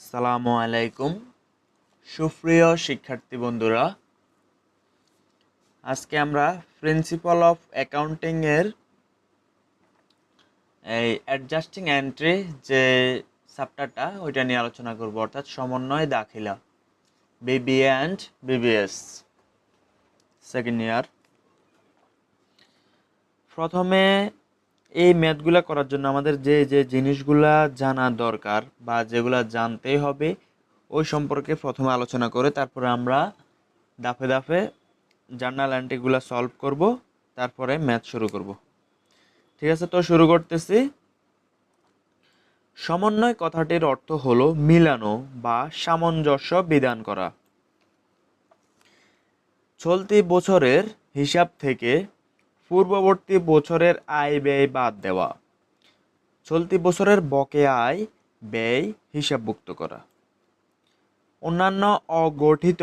আসসালামু আলাইকুম সুপ্রিয় শিক্ষার্থী বন্ধুরা, আজকে আমরা প্রিন্সিপাল অফ অ্যাকাউন্টিং এর এই অ্যাডজাস্টিং এন্ট্রি যে চ্যাপ্টারটা ওইটা নিয়ে আলোচনা করব, অর্থাৎ সমন্বয় দাখিলা BBA and BBS second year. প্রথমে এই ম্যাথগুলো করার জন্য আমাদের যে যে জিনিসগুলা জানা দরকার বা যেগুলা জানতেই হবে ওই সম্পর্কে প্রথমে আলোচনা করে তারপরে আমরা দাফে দাফে জার্নাল এন্ট্রিগুলো সলভ করব, তারপরে ম্যাথ শুরু করব। ঠিক আছে, তো শুরু করতেছি। সমন্বয় কথাটির অর্থ হলো মিলানো বা সামঞ্জস্য বিধান করা। চলতি বছরের হিসাব থেকে পূর্ববর্তী বছরের আয় ব্যয় বাদ দেওয়া। চলতি বছরের বকেয়া আয় ব্যয় হিসাবভুক্ত করা। অন্যান্য অগঠিত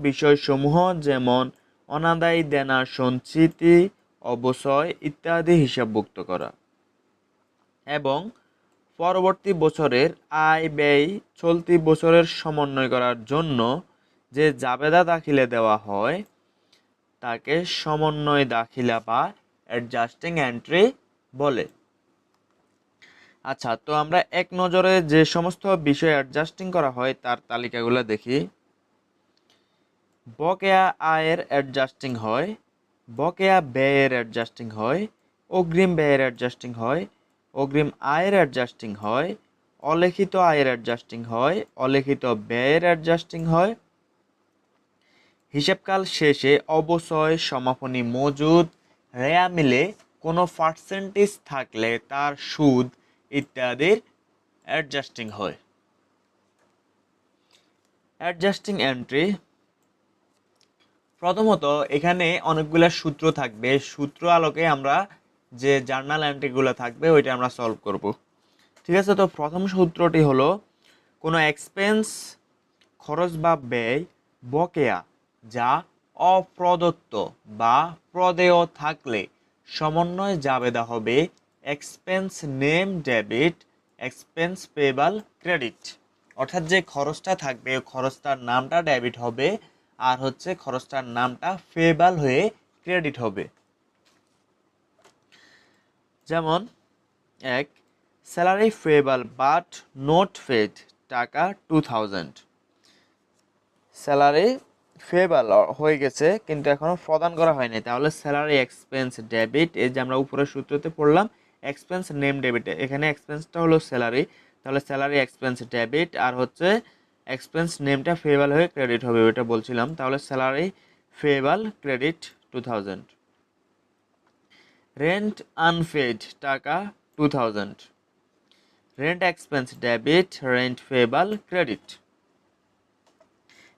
বিষয়সমূহ যেমন অনাদায়ী দেনা সঞ্চিতি অবচয় ইত্যাদি হিসাবভুক্ত করা এবং পরবর্তী বছরের আয় ব্যয় চলতি বছরের সমন্বয় করার জন্য যে জাবেদা দাখিলে দেওয়া হয় তাকে সমন্বয় দাখিলা বা অ্যাডজাস্টিং এন্ট্রি বলে। আচ্ছা, তো আমরা এক নজরে যে সমস্ত বিষয় অ্যাডজাস্টিং করা হয় তার তালিকাগুলো দেখি। বকেয়া আয়ের অ্যাডজাস্টিং হয়, বকেয়া ব্যয়ের অ্যাডজাস্টিং হয়, অগ্রিম ব্যয়ের অ্যাডজাস্টিং হয়, অগ্রিম আয়ের অ্যাডজাস্টিং হয়, অলিখিত আয়ের অ্যাডজাস্টিং হয়, অলিখিত ব্যয়ের অ্যাডজাস্টিং হয়, হিসাবকাল শেষে অবচয় সমাপনী মজুদ রেয়া মিলে কোনো পার্সেন্টেজ থাকলে তার সুদ ইত্যাদির অ্যাডজাস্টিং হয়। অ্যাডজাস্টিং এন্ট্রি, প্রথমত এখানে অনেকগুলো সূত্র থাকবে, সূত্র আলোকে আমরা যে জার্নাল এন্ট্রিগুলো থাকবে ওইটা আমরা সলভ করব। ঠিক আছে, তো প্রথম সূত্রটি হলো কোনো এক্সপেন্স খরচ বা ব্যয় বকেয়া যা অপ্রদত্ত বা প্রদেয় থাকলে সমন্বয় জাবেদা হবে expense name debit, expense payable credit. অর্থাৎ যে খরচটা থাকবে ওই খরচটার নামটা ডেবিট হবে আর হচ্ছে খরচটার নামটা পেয়েবল হয়ে ক্রেডিট হবে। যেমন এক, salary payable but not paid টাকা 2000। স্যালারি পেয়েবল হয়ে গেছে কিন্তু এখনো প্রদান করা হয়নি, তাহলে স্যালারি এক্সপেন্স ডেবিট, এই যে আমরা উপরের সূত্রতে পড়লাম এক্সপেন্স নেম ডেবিট, এখানে এক্সপেন্সটা হলো স্যালারি, তাহলে স্যালারি এক্সপেন্স ডেবিট আর হচ্ছে এক্সপেন্স নেমটা পেয়েবল হয়ে ক্রেডিট হবে ওইটা বলছিলাম, তাহলে salary payable credit 2000। Rent unpaid টাকা 2000, rent expense debit, rent payable credit.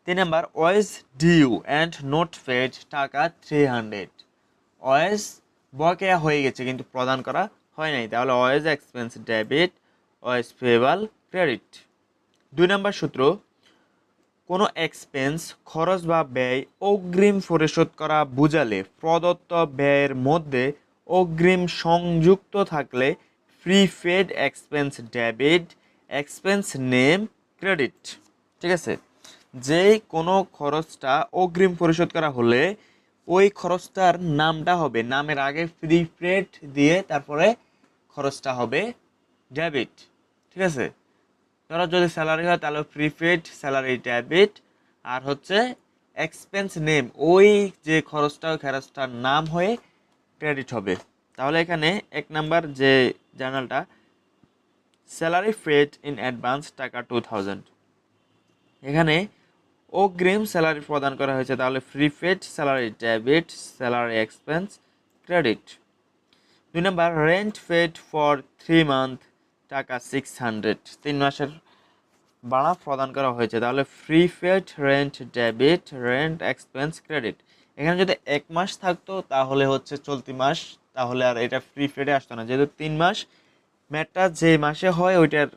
3 number, wage due and not paid টাকা 300, ওয়েজ বকেয়া হয়ে গেছে কিন্তু প্রদান করা হয় নাই, তাহলে wage expense debit, wage payable credit. 2 number সূত্র, কোনো এক্সপেন্স খরচ বা ব্যয় অগ্রিম পরিশোধ করা বুঝালে প্রদত্ত ব্যয়ের মধ্যে অগ্রিম সংযুক্ত থাকলে prepaid expense debit, expense name credit. ঠিক আছে, যেই কোনো খরচটা অগ্রিম পরিশোধ করা হলে ওই খরচটার নামটা হবে, নামের আগে প্রিপেড দিয়ে তারপরে খরচটা হবে ডেবিট। ঠিক আছে, ধরো যদি স্যালারি হয় তাহলে প্রিপেড স্যালারি ডেবিট, আর হচ্ছে এক্সপেন্স নেম ওই যে খরচটা ওই খরচটার নাম হয়ে ক্রেডিট হবে। তাহলে এখানে 1 নাম্বার যে জার্নালটা স্যালারি পেড ইন অ্যাডভান্স টাকা 2000, এখানে অগ্রিম স্যালারি প্রদান করা হয়েছে, তাহলে prepaid salary debit, salary expense credit. 2 number, rent paid for 3 month টাকা 600, 3 মাসের ভাড়া প্রদান করা হয়েছে, তাহলে prepaid rent debit, rent expense credit. এখানে যদি 1 মাস থাকতো তাহলে হচ্ছে চলতি মাস, তাহলে আর এটা প্রিপেডে আসতো না, যেহেতু 3 মাস ম্যাটটা যে মাসে হয় ওইটার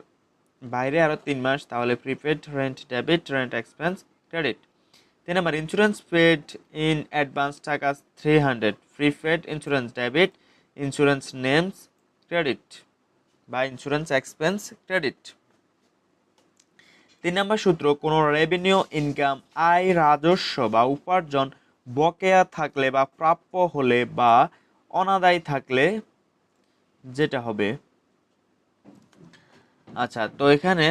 বাইরে আরও 3 মাস, তাহলে prepaid rent debit, rent expense credit. 3 number, insurance paid in advance টাকা 300, প্রিপেড ইন্স্যুরেন্স ডেবিট, ইন্স্যুরেন্স নেমস ক্রেডিট। বা ইন্স্যুরেন্স এক্সপেন্স ক্রেডিট। 3 নম্বর সূত্র, কোনো রেভিনিউ ইনকাম আয় রাজস্ব বা উপার্জন বকেয়া থাকলে বা প্রাপ্য হলে বা অনাদায়ী থাকলে যেটা হবে। আচ্ছা, তো এখানে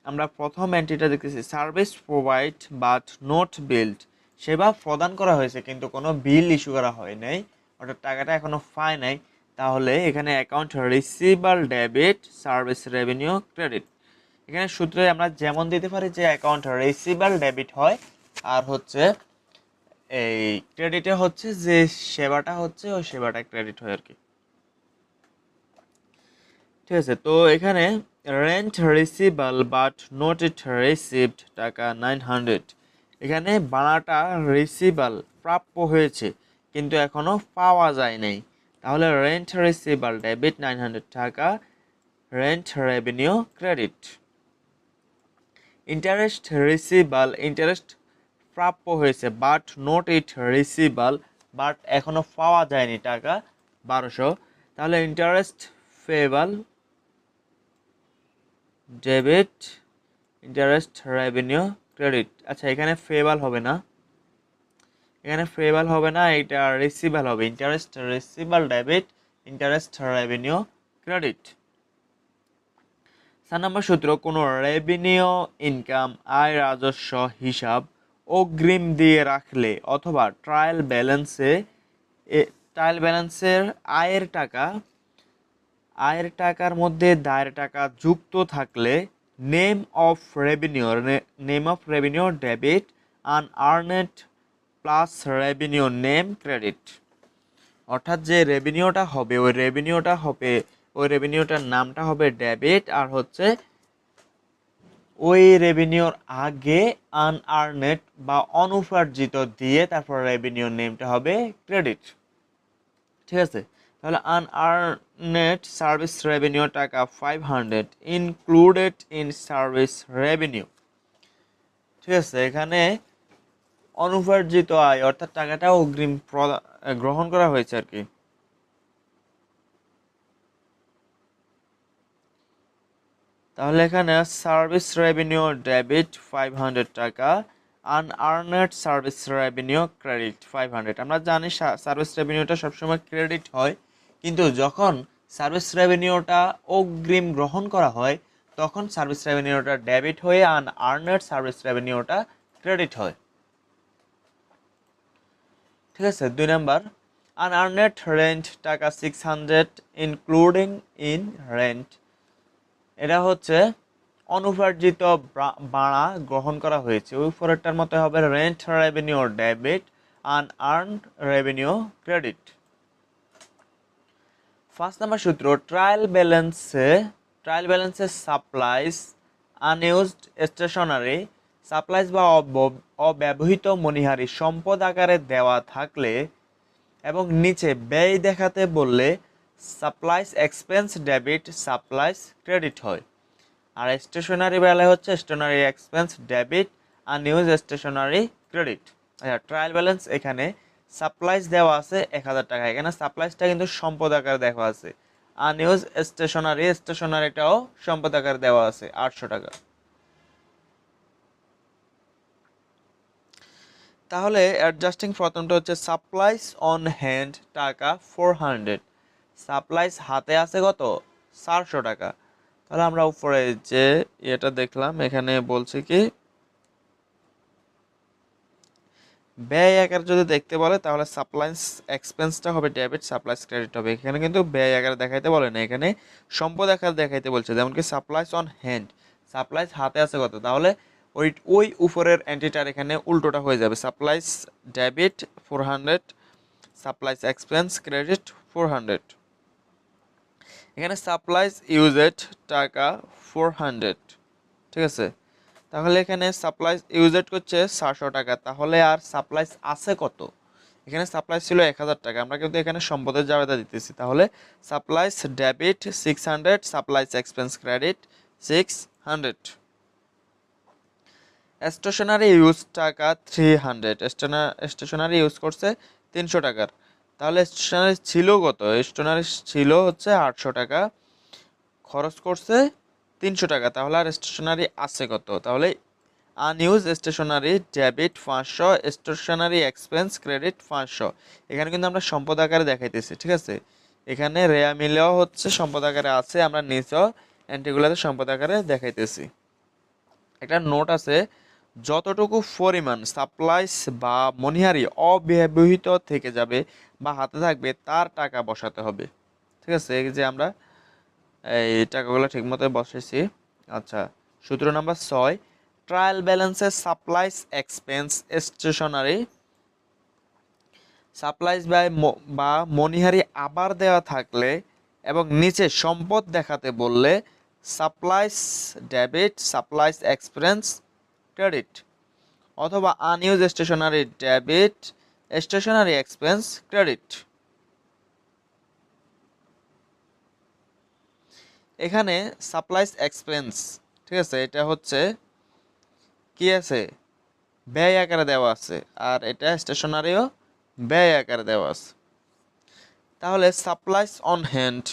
আমরা প্রথম এন্ট্রিটা দেখতেছি, service provide but not build, সেবা প্রদান করা হয়েছে কিন্তু কোনো বিল ইস্যু করা হয় নাই, অর্থাৎ টাকাটা এখনো পায় নাই। তাহলে এখানে account receivable debit service revenue credit. এখানে সূত্রে আমরা যেমন দিতে পারি যে অ্যাকাউন্ট রিসিভাল ডেবিট হয়, আর হচ্ছে এই ক্রেডিটে হচ্ছে যে সেবাটা হচ্ছে ওই সেবাটা ক্রেডিট হয় আর কি। ঠিক আছে, তো এখানে rent receivable but not it received টাকা 900, এখানে ভাড়াটা রিসিভাল প্রাপ্য হয়েছে কিন্তু এখনো পাওয়া যায় নাই। তাহলে রেন্ট রিসিভাল ডেবিট 900 টাকা, rent revenue credit. Interest receivable, interest প্রাপ্য হয়েছে but not it receivable, but এখনো পাওয়া যায়নি টাকা 1200, তাহলে interest payable debit, interest revenue credit. আচ্ছা, এখানে পেয়েবল হবে না, এখানে পেয়েবল হবে না, এটা রিসিভাল হবে, interest receivable debit, interest revenue credit. 4 নম্বর সূত্র, কোনো রেভিনিউ ইনকাম আয় রাজস্ব হিসাব অগ্রিম দিয়ে রাখলে অথবা ট্রায়াল ব্যালেন্সের আয়ের টাকার মধ্যে দায়ের টাকা যুক্ত থাকলে name of revenue debit unearned plus revenue name credit. অর্থাৎ যে রেভিনিউটা হবে ওই রেভিনিউটার নামটা হবে ডেবিট, আর হচ্ছে ওই রেভিনিউর আগে আনআর্নেড বা অনুপার্জিত দিয়ে তারপর রেভিনিউর নেমটা হবে ক্রেডিট। ঠিক আছে, তাহলে আনআর্নেড সার্ভিস রেভিনিউ টাকা 500 ইনক্লুডেড ইন সার্ভিস রেভিনিউ। ঠিক আছে, এখানে অনুপার্জিত আয় অর্থাৎ টাকাটা অগ্রিম গ্রহণ করা হয়েছে আর কি। তাহলে এখানে সার্ভিস রেভিনিউ ডেবিট 500 টাকা, আনআর্নেড সার্ভিস রেভিনিউ ক্রেডিট 500। আমরা জানি সার্ভিস রেভিনিউটা সবসময় ক্রেডিট হয়, কিন্তু যখন সার্ভিস রেভিনিউটা অগ্রিম গ্রহণ করা হয় তখন সার্ভিস রেভিনিউটা ডেবিট হয়ে আনআর্নেড সার্ভিস রেভিনিউটা ক্রেডিট হয়। ঠিক আছে, 2 নাম্বার, আনআর্নেড রেন্ট টাকা 600 ইনক্লুডিং ইন রেন্ট, এটা হচ্ছে অনুপার্জিত ভাড়া গ্রহণ করা হয়েছে, ওই ফরেরটার মতো হবে rent revenue debit unearned revenue credit. 5 নম্বর সূত্র, ট্রায়াল ব্যালেন্সে সাপ্লাইজ আনইউজড স্টেশনারি সাপ্লাইজ বা অব্যবহৃত মণিহারি সম্পদ আকারে দেওয়া থাকলে এবং নিচে ব্যয় দেখাতে বললে supplies expense debit supplies credit হয়। আর স্টেশনারি বেলায় হচ্ছে stationery expense debit unused stationery credit. আচ্ছা, ট্রায়াল ব্যালেন্স এখানে সাপ্লাইজ দেওয়া আছে 1000 টাকা, এখানে সাপ্লাইজটা কিন্তু সম্পদ আকারে দেওয়া আছে। আনইউজ স্টেশনারিটাও সম্পদ আকারে দেওয়া আছে 800 টাকা। তাহলে অ্যাডজাস্টিং প্রথমটা হচ্ছে সাপ্লাইজ অন হ্যান্ড টাকা 400, সাপ্লাইজ হাতে আছে কত 400 টাকা। তাহলে আমরা উপরে যে এটা দেখলাম এখানে বলছে কি ব্যয় আকার যদি দেখতে বলে তাহলে সাপ্লাইজ এক্সপেন্সটা হবে ডেবিট, সাপ্লাইজ ক্রেডিট হবে। এখানে কিন্তু ব্যয় আকারে দেখাইতে বলে না, এখানে সম্পদ আকারে দেখাইতে বলছে। যেমন কি সাপ্লাইজ অন হ্যান্ড, সাপ্লাইজ হাতে আছে কত, তাহলে ওই উপরের এন্ট্রিটার এখানে উল্টোটা হয়ে যাবে, supplies debit 400, supplies expense credit 400। এখানে সাপ্লাইজ ইউজেড টাকা 400। ঠিক আছে, তাহলে এখানে সাপ্লাইজ ইউজেড করছে 700 টাকা, তাহলে আর সাপ্লাইজ আছে কত, এখানে সাপ্লাইজ ছিল 1000 টাকা, আমরা কিন্তু এখানে সম্পদের জাবেদা দিতেছি। তাহলে supplies debit 600, supplies expense credit 600। Stationery used টাকা 300, স্টেশনারি ইউজ করছে 300 টাকার, তাহলে স্টেশনারি ছিল কত, স্টেশনারি ছিল হচ্ছে 800 টাকা, খরচ করছে 300 টাকা, তাহলে আর স্টেশনারি আছে কত? তাহলে unused stationery debit 500, stationery expense credit 500। এখানে কিন্তু আমরা সম্পদ আকারে দেখাইতেছি, ঠিক আছে? এখানে রেয়া মিলেও হচ্ছে সম্পদ আকারে আছে, আমরা নিচেও এন্ট্রিগুলোতে সম্পদ আকারে দেখাইতেছি। একটা নোট আছে, যতটুকু পরিমাণ সাপ্লাইস বা মনিহারি অব্যবহৃত থেকে যাবে বা হাতে থাকবে তার টাকা বসাতে হবে, ঠিক আছে? এই যে আমরা এই টাকাগুলো ঠিকমতো বসাইছি। আচ্ছা, 17 নম্বর 6, ট্রায়াল ব্যালেন্সে সাপ্লাইস এক্সপেন্স স্টেশনারি সাপ্লাইস বা মনিহারি আবার দেওয়া থাকলে এবং নিচে সম্পদ দেখাতে বললে supplies debit supplies expense credit, অথবা unused stationery debit stationery expense credit. এখানে সাপ্লাইস এক্সপেন্স, ঠিক আছে, এটা হচ্ছে কি আছে, ব্যয় আকারে দেওয়া আছে, আর এটা স্টেশনারিও ব্যয় আকারে দেওয়া আছে। তাহলে সাপ্লাইস অন হ্যান্ড,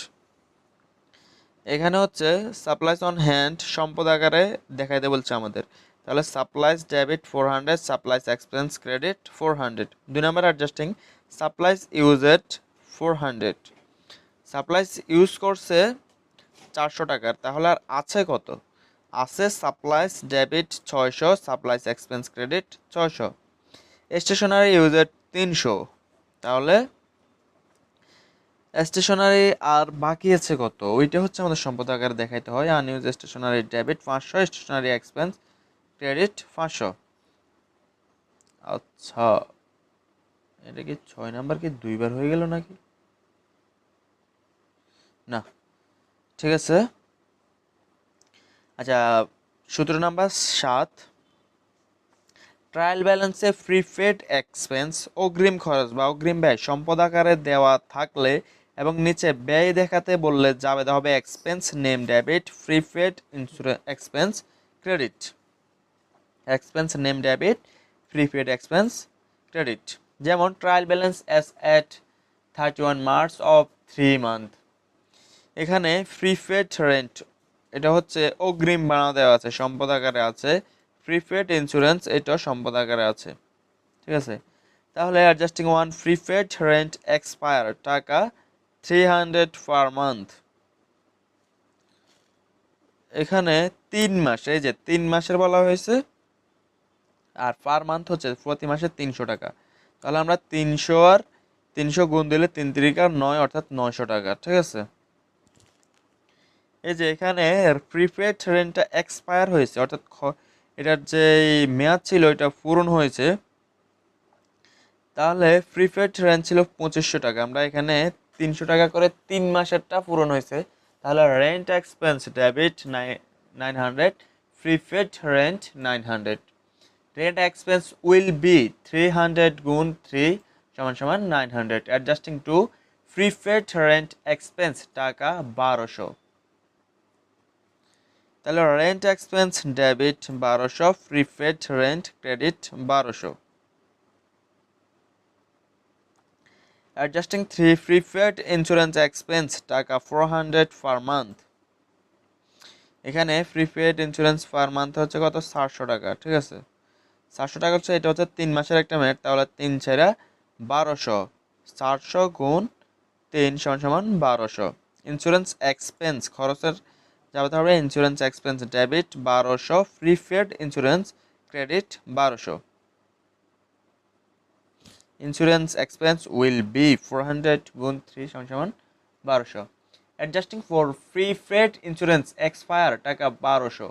এখানে হচ্ছে সাপ্লাইস অন হ্যান্ড সম্পদ আকারে দেখাইতে বলছে আমাদের। তাহলে supplies debit 400 supplies expense credit 400। 2 number adjusting supplies used 400, supplies use করছে 400 টাকার, তাহলে আর আছে কত? আছে supplies debit 600 supplies expense credit 600, stationery used 300, তাহলে স্টেশনারি আর বাকি আছে কত? ওইটা হচ্ছে আমাদের সম্পদ আকারে দেখাইতে হয়। Unused stationery debit 500 stationery expense credit 500। আচ্ছা, এটা কি 6 নাম্বার কি দুইবার হয়ে গেল নাকি? না, ঠিক আছে। আচ্ছা, 17 নম্বর 7, ট্রায়াল ব্যালেন্সে প্রিপেড এক্সপেন্স অগ্রিম খরচ বা অগ্রিম ব্যয় সম্পদ আকারে দেওয়া থাকলে এবং নিচে ব্যয় দেখাতে বললে যাবে হবে expense name debit prepaid expense credit, expense name debit prepaid expense credit. যেমন trial balance as at 31 March of 3 month, এখানে প্রিপেড রেন্ট এটা হচ্ছে অগ্রিম বানা দেওয়া আছে, সম্পদ আকারে আছে। প্রিপেড ইন্স্যুরেন্স এটাও সম্পদ আকারে আছে, ঠিক আছে? তাহলে adjusting one prepaid rent expire টাকা 300 পার মান্থ, এখানে 3 মাস, এই যে 3 মাসের বলা হয়েছে, আর পার মান্থ হচ্ছে প্রতি মাসে 300 টাকা। তাহলে আমরা 300 আর 300 গুণ দিলে 3 3 আর 9 অর্থাৎ 900 টাকা, ঠিক আছে? এই যে এখানে প্রিপেড রেন্টটা এক্সপায়ার হয়েছে, অর্থাৎ এটার যে মেয়াদ ছিল এটা পূরণ হয়েছে। তাহলে প্রিপেড রেন্ট ছিল 2500 টাকা, আমরা এখানে 300 টাকা করে 3 মাসেরটা পূরণ হয়েছে। তাহলে rent expense debit 900 prepaid rent 900, rent expense will be 300 গুণ 3 সমান সমান 900, adjusting two prepaid rent expense টাকা 1200। তাহলে rent expense debit 1200 prepaid rent credit 1200, adjusting 3 prepaid insurance expense টাকা 400 পার মান্থ, এখানে প্রিপেড ইন্স্যুরেন্স পার মান্থ হচ্ছে কত? 700 টাকা, ঠিক আছে? 700 টাকা হচ্ছে, এটা হচ্ছে 3 মাসের একটা মেয়াদ, তাহলে 3 ছেড়া 1200, 700 গুণ 3 সমান সমান 1200। ইন্স্যুরেন্স এক্সপেন্স খরচের যাবে হবে insurance expense debit 1200 prepaid insurance credit 1200, insurance expense will B 400 গুণ 3 সমান সমান 1200, adjusting for prepaid insurance expire টাকা 1200।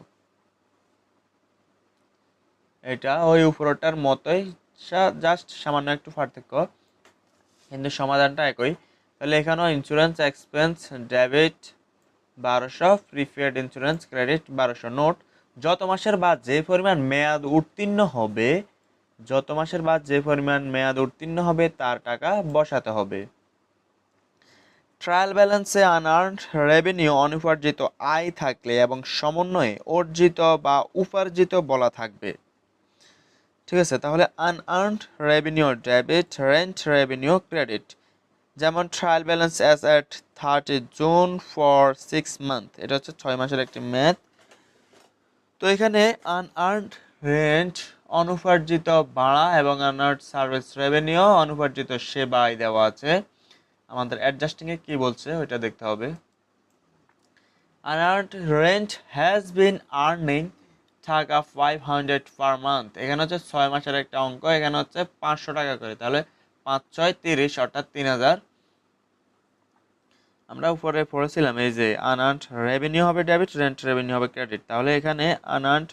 এটা ওই উপরটার মতোই, জাস্ট সামান্য একটু পার্থক্য, কিন্তু সমাধানটা একই। তাহলে এখানেও insurance expense debit 1200 prepaid insurance credit 1200। Note, যত মাসের বাদ যে পরিমাণ মেয়াদ উত্তীর্ণ হবে, যত মাসের বাদ যে পরিমাণ মেয়াদ উত্তীর্ণ হবে তার টাকা বসাতে হবে। ট্রায়াল ব্যালেন্সে আনআর্নড রেভিনিউ অনুপার্জিত আয় থাকলে এবং সমন্বয়ে অর্জিত বা উপার্জিত বলা থাকবে, ঠিক আছে? তাহলে unearned revenue debit rent revenue credit, যেমন trial balance as at 30 June for 6 month, এটা হচ্ছে 6 মাসের একটি ম্যাথ। তো এখানে আনআর্নড রেন্ট অনুপার্জিত ভাড়া এবং আনআর্নড সার্ভিস রেভিনিউ অনুপার্জিত সেবায় দেওয়া আছে। আমাদের অ্যাডজাস্টিংয়ে কি বলছে ওইটা দেখতে হবে। Unearned rent has bin earning টাকা 500 পার মান্থ, এখানে হচ্ছে 6 মাসের একটা অঙ্ক, এখানে হচ্ছে 500 টাকা করে, তাহলে 5 6 30 অর্থাৎ 3000। আমরা উপরে পড়েছিলাম এই যে আনআর্নড রেভিনিউ হবে ডেবিট, রেন্ট রেভিনিউ হবে ক্রেডিট, তাহলে এখানে unearned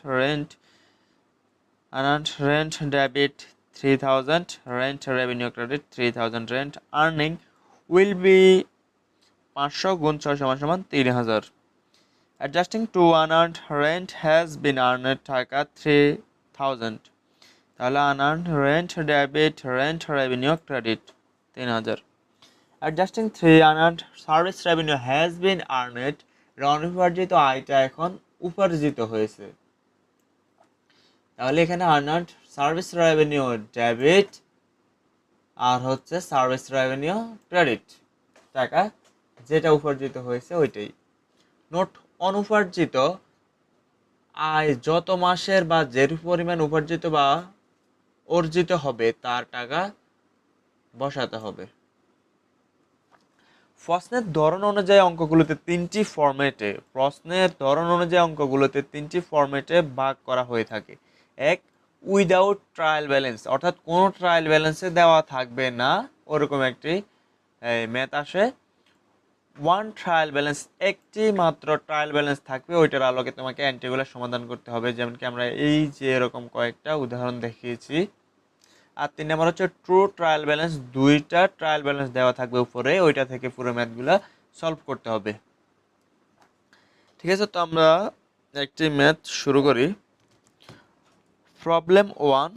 rent debit 3000, rent revenue credit 3000, rent earning will be 500 গুণ 6 সমান সমান 3000। Adjusting to unearned rent has been earned টাকা 3000, তাহলে unearned rent debit, rent revenue credit 3000। Adjusting 3 unearned service revenue has been earned, অনুপার্জিত আয়টা এখন উপার্জিত হয়েছে, তাহলে এখানে আনআর্নড সার্ভিস রেভিনিউ ডেবিট আর হচ্ছে সার্ভিস রেভিনিউ ক্রেডিট, টাকা যেটা উপার্জিত হয়েছে ওইটাই। নোট: অনুপার্জিত আয় যত মাসের বা যে পরিমাণ উপার্জিত বা অর্জিত হবে তার টাকা বসাতে হবে। প্রশ্নের ধরন অনুযায়ী অঙ্কগুলোতে তিনটি ফরম্যাটে ভাগ করা হয়ে থাকে। এক, উইদাউট ট্রায়াল ব্যালেন্স, অর্থাৎ কোনো ট্রায়াল ব্যালেন্সে দেওয়া থাকবে না, ওরকম একটি ম্যাথ আসে। ওয়ান ট্রায়াল ব্যালেন্স, একটি মাত্র ট্রায়াল ব্যালেন্স থাকবে, ওইটার আলোকে তোমাকে অ্যান্টিগুলো সমাধান করতে হবে, যেমন কি আমরা এই যে এরকম কয়েকটা উদাহরণ দেখিয়েছি। আর 3 নম্বর হচ্ছে ট্রু ট্রায়াল ব্যালেন্স, দুইটা ট্রায়াল ব্যালেন্স দেওয়া থাকবে উপরে, ওইটা থেকে পুরো ম্যাথগুলো সলভ করতে হবে। ঠিক আছে, তো আমরা একটি ম্যাথ শুরু করি। Problem 1,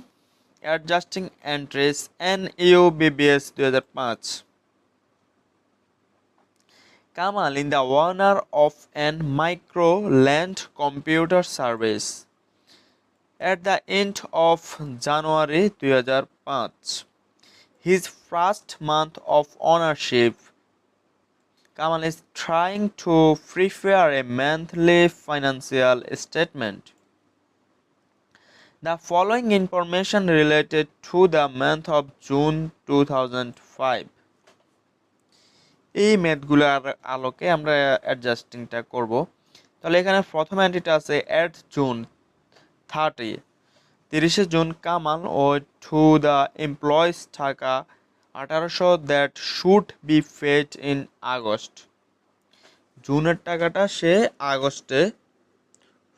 adjusting entries NUBBS 2005। Kamal in the owner of an micro land computer service at the end of January 2005. His first month of ownership, Kamal is trying to prepare a monthly financial statement. The following information related to the month of June 2005. এই ম্যাথগুলোর আলোকে আমরা অ্যাডজাস্টিংটা করব। তাহলে এখানে প্রথম এন্ট্রিটা আছে at June 30 June Kamal owe to the employees টাকা 1800 that should be paid in August. জুনের টাকাটা সে আগস্টে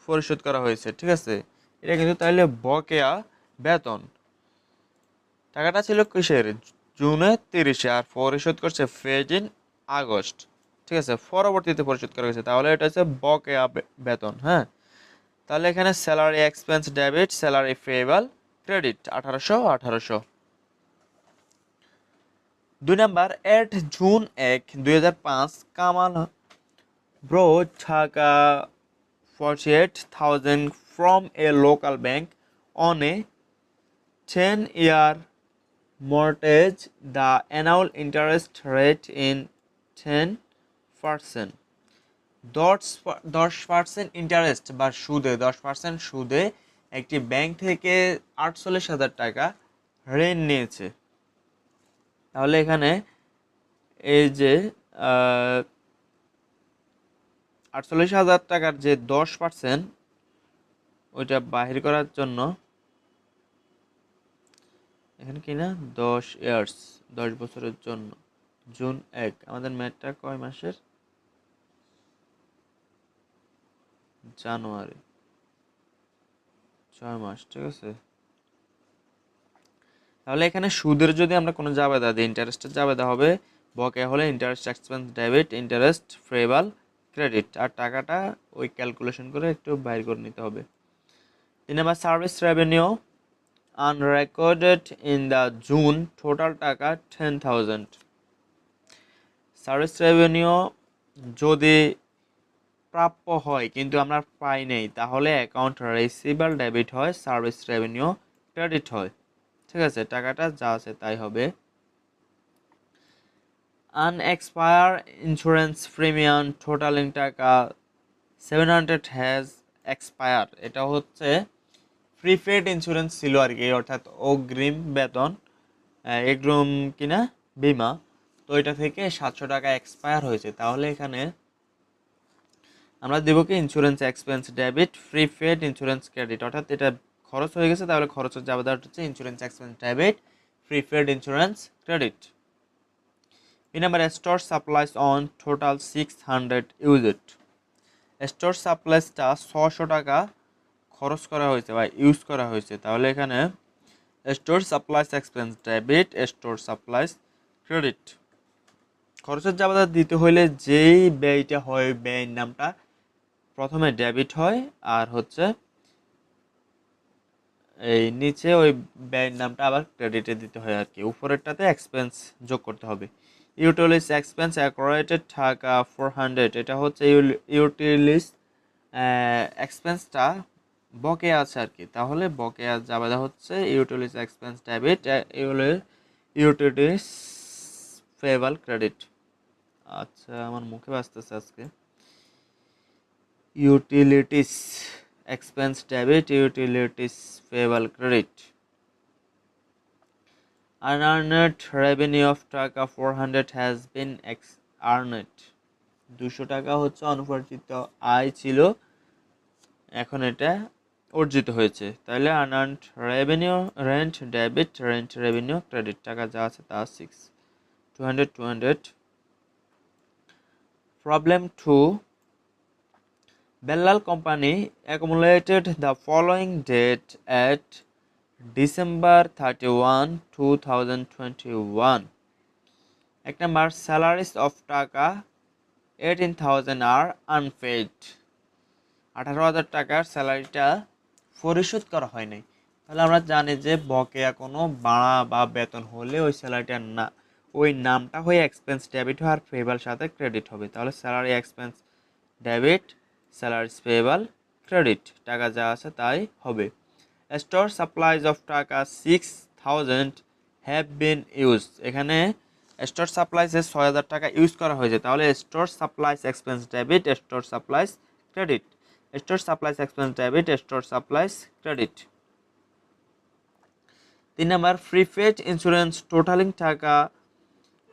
পরিশোধ করা হয়েছে, ঠিক আছে। এটা কিন্তু তাহলে বকেয়া বেতন, টাকাটা ছিল কিসের, জুনে 30 আর পরিশোধ করছে পেড ইন আগস্ট, ঠিক আছে, পরবর্তীতে পরিশোধ করা হয়েছে, তাহলে এটা হচ্ছে বকেয়া বেতন। হ্যাঁ, তাহলে এখানে salary expense debit, salary payable credit 1800। 2 number, at June 1, 2005 Kamal brought টাকা 48,000 from a local bank on a 10-year mortgage. The annual interest rate in 10%. 10% interest বা সুদে 10% সুদে একটি ব্যাংক থেকে 48,000 টাকা ঋণ নিয়েছে। তাহলে এখানে এই যে 48,000 টাকার যে 10% ওইটা বাহির করার জন্য এখানে কি না 10 বছরের জন্য জুন 1, আমাদের ম্যাথটা কয় মাসের, জানুয়ারি, 6 মাস, ঠিক আছে। তাহলে এখানে সুদের যদি আমরা কোনো জাবেদা দিই, ইন্টারেস্টের জাবেদা হবে বকেয়া হলে interest expense debit, interest payable credit, আর টাকাটা ওই ক্যালকুলেশন করে একটু বাইর করে নিতে হবে। 3 number, service revenue unrecorded in the June total টাকা 10,000। সার্ভিস রেভিনিউ যদি প্রাপ্য হয় কিন্তু আমরা পাই নেই, তাহলে অ্যাকাউন্ট রিসিভেবল ডেবিট হয়, সার্ভিস রেভিনিউ ক্রেডিট হয়, ঠিক আছে, টাকাটা যা আছে তাই হবে। আনএক্সপায়ার ইন্স্যুরেন্স প্রিমিয়াম টোটালিং টাকা 700 হ্যাজ এক্সপায়ার। এটা হচ্ছে প্রিপেড ইন্স্যুরেন্স ছিল আর কি, অর্থাৎ অগ্রিম বেতন, এগ্রুম কিনা বিমা। তো এটা থেকে 700 টাকা এক্সপায়ার হয়েছে, তাহলে এখানে আমরা দেবো কি insurance expense debit prepaid insurance credit, অর্থাৎ এটা খরচ হয়ে গেছে, তাহলে খরচের জাবেদাটা হচ্ছে insurance expense debit prepaid insurance credit. B number store supplies on total 600 used. Store সাপ্লাইসটা 600 টাকা খরচ করা হয়েছে বা ইউজ করা হয়েছে, তাহলে এখানে store supplies expense debit store supplies credit. খরচের জাবেদা দিতে হইলে যেই ব্যয়টা হয় ব্যয়ের নামটা প্রথমে ডেবিট হয়, আর হচ্ছে এই নিচে ওই ব্যয়ের নামটা আবার ক্রেডিটে দিতে হয় আর কি, উপরেরটাতে এক্সপেন্স যোগ করতে হবে। ইউটিলিস এক্সপেন্স অ্যাকোরেটেড টাকা 400, এটা হচ্ছে ইউটিলিস এক্সপেন্সটা বকেয়া আছে আর কি, তাহলে বকেয়া জাবেদা হচ্ছে ইউটিলিস এক্সপেন্স ডেবিট ইউটিলিস পেয়েবল ক্রেডিট। আচ্ছা আমার মুখে বাজতেছে আজকে, utilities expense debit utilities payable credit. unearned revenue of টাকা 400 has been earned, 200 টাকা হচ্ছে অনুপার্জিত আয় ছিল, এখন এটা অর্জিত হয়েছে, তাহলে unearned revenue rent debit rent revenue credit, টাকা যা আছে তা 200 Problem 2. Bellal Company accumulated the following date at December 31, 2021. এক নাম্বার salaries of টাকা 18,000 are unpaid, 18,000 টাকার স্যালারিটা পরিশোধ করা হয় নাই। তাহলে আমরা জানি যে বকেয়া কোনো ভাড়া বা বেতন হলে ওই স্যালারিটা না, ওই নামটা হয়ে এক্সপেন্স ডেবিট হয় আর পেয়েবল সাথে ক্রেডিট হবে, তাহলে salary expense debit salaries payable credit, টাকা যা আছে তাই হবে। স্টোর সাপ্লাইজ অফ টাকা 6,000 হ্যাভ বিন ইউজ, এখানে স্টোর সাপ্লাইসে 6,000 টাকা ইউজ করা হয়েছে, তাহলে store supplies expense debit store supplies credit store supplies expense debit store supplies credit. 3 number prepaid insurance totalling টাকা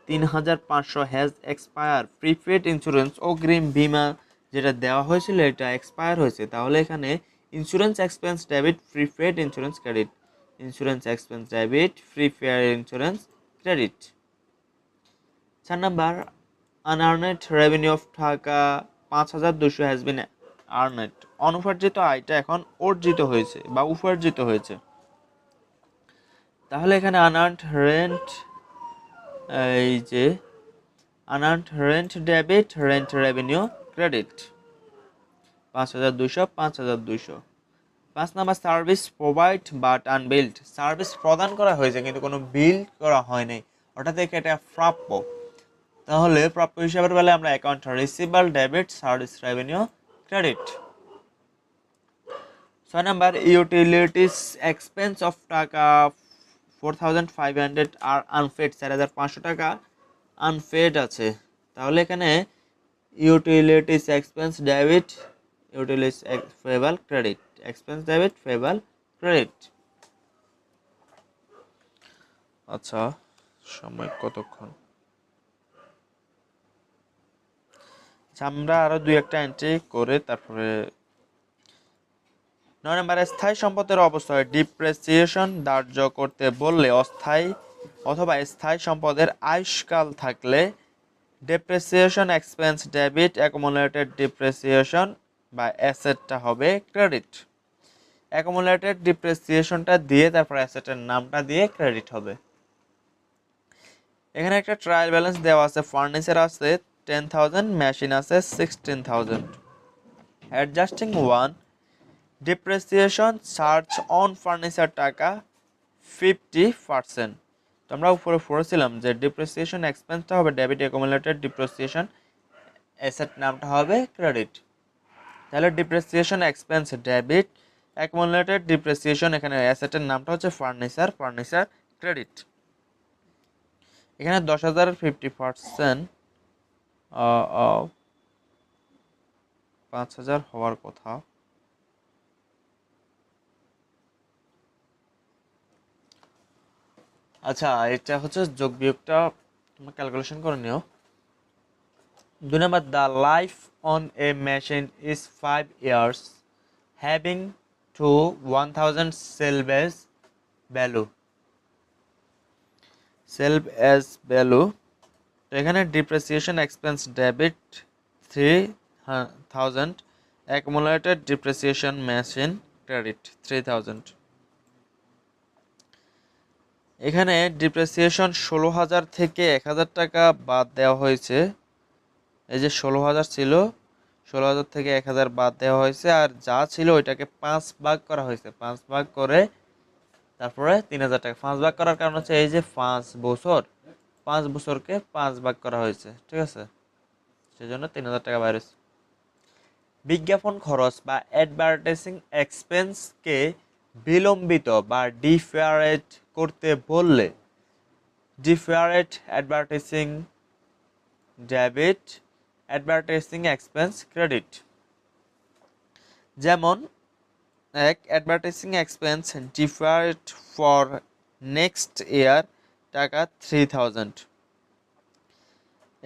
3,500 হ্যাজ এক্সপায়ার, প্রিপেড ইন্স্যুরেন্স অগ্রিম বীমা যেটা দেওয়া হয়েছিল এটা এক্সপায়ার হয়েছে, তাহলে এখানে insurance expense debit prepaid insurance credit insurance expense debit prepaid insurance credit. 4 number unearned revenue of টাকা 5,200 হ্যাজ বিন আর্নেড, অনুপার্জিত আয়টা এখন অর্জিত হয়েছে বা উপার্জিত হয়েছে, তাহলে এখানে আনআর্নড রেন্ট, এই যে unearned rent debit rent revenue credit 5,200 5,200। 5 number service provide but unbilled, service প্রদান করা হয়েছে কিন্তু কোনো বিল করা হয় নাই, অর্থাৎ এটা প্রাপ্য, তাহলে প্রাপ্য হিসাবের বেলায় আমরা account receivable debit service revenue credit. 6 number utilities expense of টাকা 4,500 আর আনপেড, 4,500 টাকা আনপেড আছে, তাহলে এখানে utilities expense debit utilities payable credit expense debit payable credit. আচ্ছা সময় কতক্ষণ, আমরা আরো দুই একটা এন্ট্রি করে তারপরে 9 নম্বরে স্থায়ী সম্পদের অবস্থায় ডিপ্রিসিয়েশন ধার্য করতে বললে অস্থায়ী অথবা স্থায়ী সম্পদের আয়ুষ্কাল থাকলে depreciation expense debit accumulated depreciation বা অ্যাসেটটা হবে ক্রেডিট, অ্যাকুমুলেটেড ডিপ্রিসিয়েশনটা দিয়ে তারপর অ্যাসেটের নামটা দিয়ে ক্রেডিট হবে। এখানে একটা ট্রায়াল ব্যালেন্স দেওয়া আছে, ফার্নিচার আছে 10,000, মেশিন আছে 16,000। Adjusting 1, depreciation charge on furniture টাকা 50%। তো আমরা উপরে পড়েছিলাম যে ডিপ্রিসিয়েশন এক্সপেন্সটা হবে ডেবিট, অ্যাকুমুলেটেড ডিপ্রিসিয়েশন অ্যাসেট নামটা হবে ক্রেডিট, তাহলে depreciation expense debit accumulated depreciation, এখানে অ্যাসেটের নামটা হচ্ছে ফার্নিচার ক্রেডিট। এখানে 10,000 50% অফ 5,000 হওয়ার কথা। আচ্ছা, এটা হচ্ছে যোগ বিয়োগটা তোমরা ক্যালকুলেশন করে নিও। 2 number, the life on a machine is 5 years having to 1000 salvage value। salvage value, তো এখানে depreciation expense debit 3000, accumulated depreciation machine credit 3000। এখানে ডিপ্রিসিয়েশন 16,000 থেকে 1,000 টাকা বাদ দেওয়া হয়েছে। এই যে 16,000 ছিল, 16,000 থেকে 1,000 বাদ দেওয়া হয়েছে, আর যা ছিল ওইটাকে 5 ভাগ করা হয়েছে। 5 ভাগ করে তারপরে 3,000 টাকা। 5 ভাগ করার কারণ হচ্ছে এই যে 5 বছর, 5 বছরকে 5 ভাগ করা হয়েছে, ঠিক আছে, সেজন্য 3,000 টাকা বাইরে হয়েছে। বিজ্ঞাপন খরচ বা অ্যাডভার্টাইজিং এক্সপেন্সকে বিলম্বিত বা ডিফারেট করতে বললে deferred advertising debit, advertising expense credit. যেমন এক, advertising expense deferred for next year টাকা 3,000।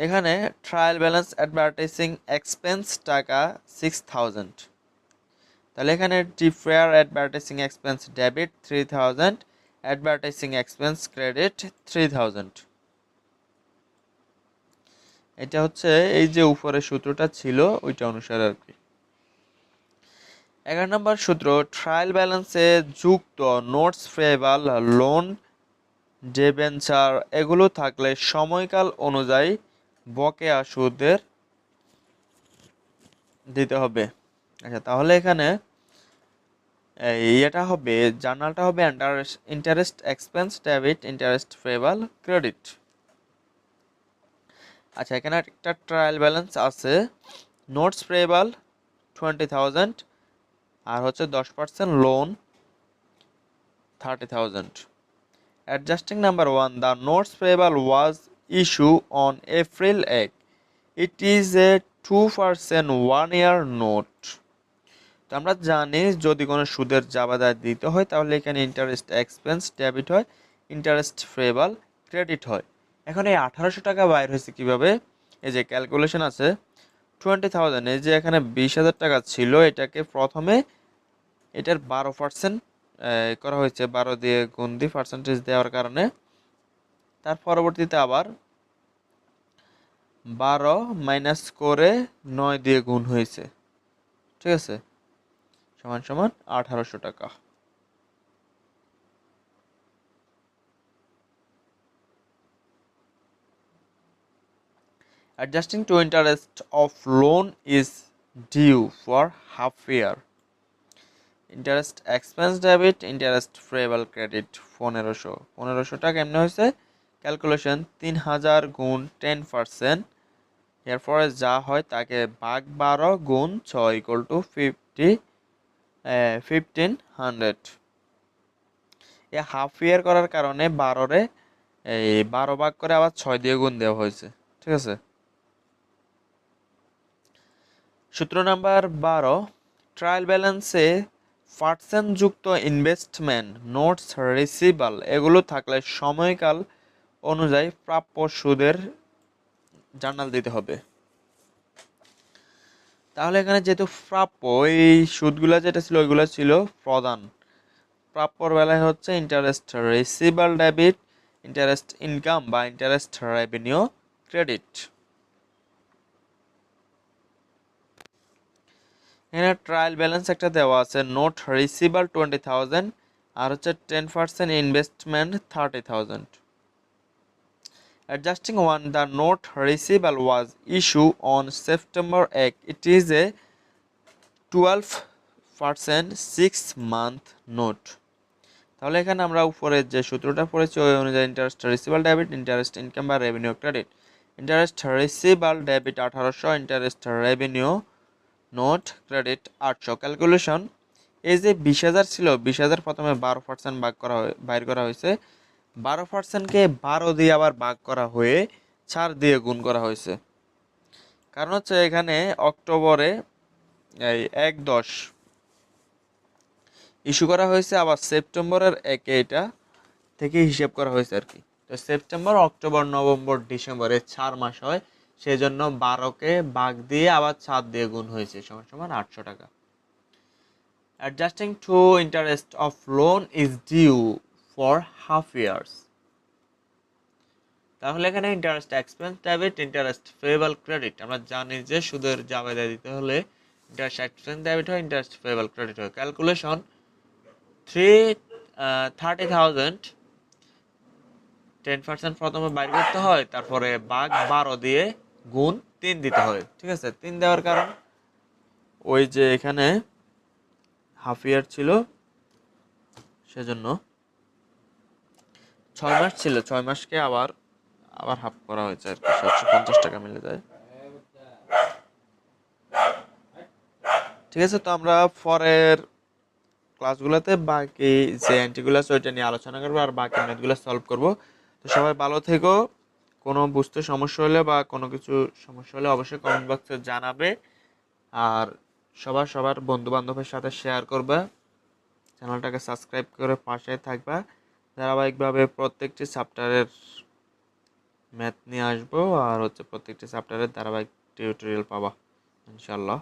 এখানে ট্রায়াল ব্যালেন্স অ্যাডভার্টাইজিং এক্সপেন্স টাকা 6,000। তাহলে এখানে differ advertising expense debit 3,000, advertising expense credit 3,000। এটা হচ্ছে এই যে উপরে সূত্রটা ছিল ওইটা অনুসারে আর কি। 11 নম্বর সূত্র, ট্রায়াল ব্যালেন্সে যুক্ত নোটস পেয়েবল, লোন, ডিবেঞ্চার এগুলো থাকলে সময়কাল অনুযায়ী বকেয়া সুদের দিতে হবে। আচ্ছা, তাহলে এখানে এটা হবে, জার্নালটা হবে interest expense debit, interest payable credit. আচ্ছা, এখানে একটা ট্রায়াল ব্যালেন্স আছে, নোটস পেয়েবল 20,000 আর হচ্ছে 10% loan 30,000। Adjusting number 1, the notes payable was issue on April 8, it is a 2% 1 year note. তো আমরা জানি যদি কোনো সুদের জাবাদা দিতে হয় তাহলে এখানে ইন্টারেস্ট এক্সপেন্স ডেবিট হয়, ইন্টারেস্ট পেয়েবল ক্রেডিট হয়। এখন এই 1,800 টাকা বাইর হয়েছে কিভাবে? এই যে ক্যালকুলেশন আছে 20,000, এই যে এখানে 20,000 টাকা ছিল, এটাকে প্রথমে এটার 12% করা হয়েছে, 12 দিয়ে গুণ দিয়ে পার্সেন্টেজ দেওয়ার কারণে। তার পরবর্তীতে আবার 12 মাইনাস করে 9 দিয়ে গুণ হয়েছে, ঠিক আছে, সমান সমান 1,800 টাকা। Adjusting to interest of loan is due for half year. Interest expense debit, interest payable credit 1,500 টাকা এমনি হয়েছে। ক্যালকুলেশন 3,000 গুণ 10%, এরপরে যা হয় তাকে ভাগ 12 গুণ 6 ইকুয়াল টু 1,500। এই হাফ ইয়ার করার কারণে 12 এই 12 ভাগ করে আবার 6 দিয়ে গুণ দেওয়া হয়েছে, ঠিক আছে। সূত্র নাম্বার 12, ট্রায়াল ব্যালেন্সে পার্সেন্ট যুক্ত ইনভেস্টমেন্ট, নোটস, রিসিভাল এগুলো থাকলে সময়কাল অনুযায়ী প্রাপ্য সুদের জার্নাল দিতে হবে। তাহলে এখানে যেহেতু প্রাপ্য, এই সুদগুলা যেটা ছিল ওইগুলো ছিল প্রদান, প্রাপ্যর বেলায় হচ্ছে interest receivable debit, interest income বা ইন্টারেস্ট রেভিনিউ ক্রেডিট। এখানে ট্রায়াল ব্যালেন্স একটা দেওয়া আছে, নোট রিসিভাল 20,000 আর হচ্ছে 10% investment 30,000। Adjusting 1, the note receivable was issued on September 8, it is a 12% 6-month note। তাহলে এখানে আমরা উপরে যে সূত্রটা পড়েছি ওই অনুযায়ী interest receivable debit, interest income বা revenue credit. Interest receivable debit 1,800, interest revenue note credit 800। Calculation, এই যে 20,000 ছিল, 20,000 প্রথমে 12% বাইর করা হয়েছে, 12%কে 12 দিয়ে আবার ভাগ করা হয়ে 4 দিয়ে গুণ করা হয়েছে। কারণ হচ্ছে এখানে অক্টোবরে এই 1/10 ইস্যু করা হয়েছে, আবার সেপ্টেম্বরের 1 এটা থেকে হিসেব করা হয়েছে আর কি। তো সেপ্টেম্বর, অক্টোবর, নভেম্বর, ডিসেম্বরে 4 মাস হয়, সেই জন্য 12কে ভাগ দিয়ে আবার 4 দিয়ে গুণ হয়েছে, সমান সমান 800 টাকা। Adjusting two interest of loan is due for half years. তাহলে এখানে interest expense debit, interest payable credit. আমরা জানি যে সুদের জাবেদা দিতে হলে ইন্টারেস্ট এক্সপেন্স ডেবিট হয়, ইন্টারেস্ট পেয়েবল ক্রেডিট হয়। ক্যালকুলেশন 30,000 10% প্রথমে বাইর করতে হয়, তারপরে ভাগ 12 দিয়ে গুণ 3 দিতে হয়। ঠিক আছে, 3 দেওয়ার কারণ ওই যে এখানে হাফ ইয়ার ছিল, সেজন্য 6 মাস ছিল, 6 মাসকে আবার আবার হাফ করা হয়েছে আর কি, 750 টাকা মিলে যায়। ঠিক আছে, তো আমরা পরের ক্লাসগুলোতে বাকি যে অ্যান্টিগুলো আছে ওইটা নিয়ে আলোচনা করবো, আর বাকি ম্যাথগুলো সলভ করব। তো সবাই ভালো থেকো। কোনো বুঝতে সমস্যা হলে বা কোনো কিছু সমস্যা হলে অবশ্যই কমেন্ট বক্সে জানাবে, আর সবার বন্ধু বান্ধবের সাথে শেয়ার করবে, চ্যানেলটাকে সাবস্ক্রাইব করে পাশে থাকবা। ধারাবাহিকভাবে প্রত্যেকটি চ্যাপ্টারের ম্যাথ নিয়ে আসবো, আর হচ্ছে প্রত্যেকটি চ্যাপ্টারের ধারাবাহিক টিউটোরিয়াল পাবা ইনশাল্লাহ।